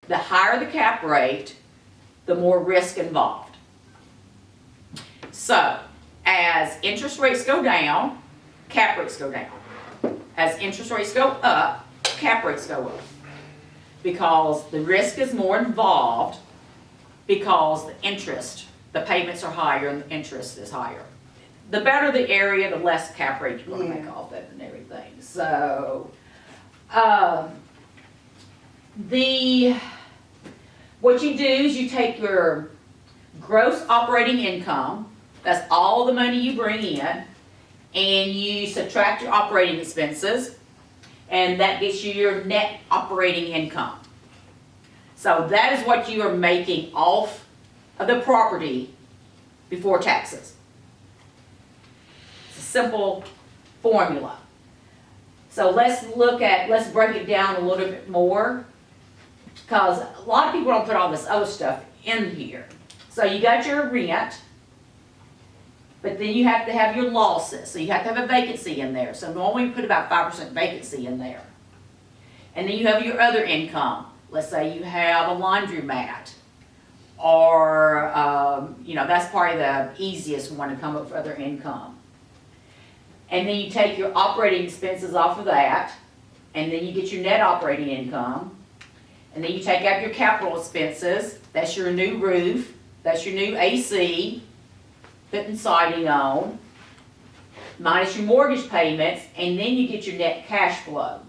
the higher the cap rate, the more risk involved. So, as interest rates go down, cap rates go down. As interest rates go up, cap rates go up. Because the risk is more involved, because the payments are higher and the interest is higher. The better the area, the less cap rate you're going to make off it and everything. So, what you do is you take your gross operating income, that's all the money you bring in, and you subtract your operating expenses, and that gets you your net operating income. So that is what you are making off of the property before taxes. It's a simple formula. So let's break it down a little bit more, because a lot of people don't put all this other stuff in here. So you got your rent, but then you have to have your losses. So you have to have a vacancy in there. So normally you put about 5% vacancy in there. And then you have your other income. Let's say you have a laundromat, or, that's probably the easiest one to come up with other income. And then you take your operating expenses off of that, and then you get your net operating income. And then you take out your capital expenses. That's your new roof, that's your new AC, putting siding on, minus your mortgage payments, and then you get your net cash flow.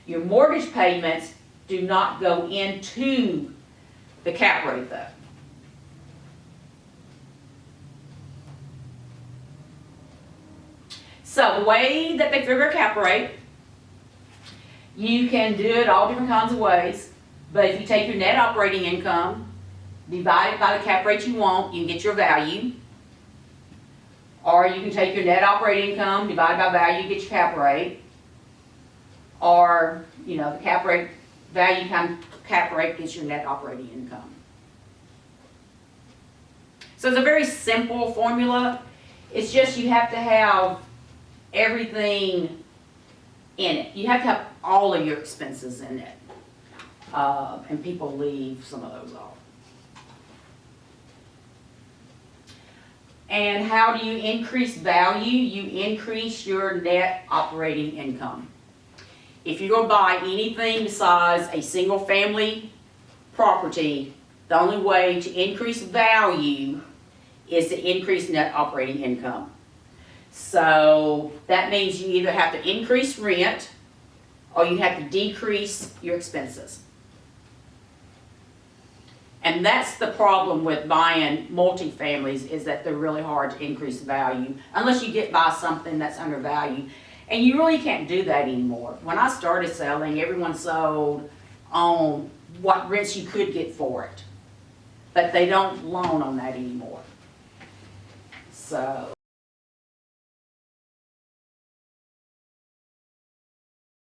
Your mortgage payments do not go into the cap rate though. So the way that they figure a cap rate, you can do it all different kinds of ways, but if you take your net operating income, divide it by the cap rate you want, you can get your value. Or you can take your net operating income, divide by value, get your cap rate. Or, the cap rate, value times cap rate gets your net operating income. So it's a very simple formula. It's just you have to have everything in it. You have to have all of your expenses in it. And people leave some of those off. And how do you increase value? You increase your net operating income. If you're going to buy anything besides a single family property, the only way to increase value is to increase net operating income. So that means you either have to increase rent or you have to decrease your expenses. And that's the problem with buying multifamilies, is that they're really hard to increase value unless you get by something that's undervalued. And you really can't do that anymore. When I started selling, everyone sold on what rents you could get for it. But they don't loan on that anymore. So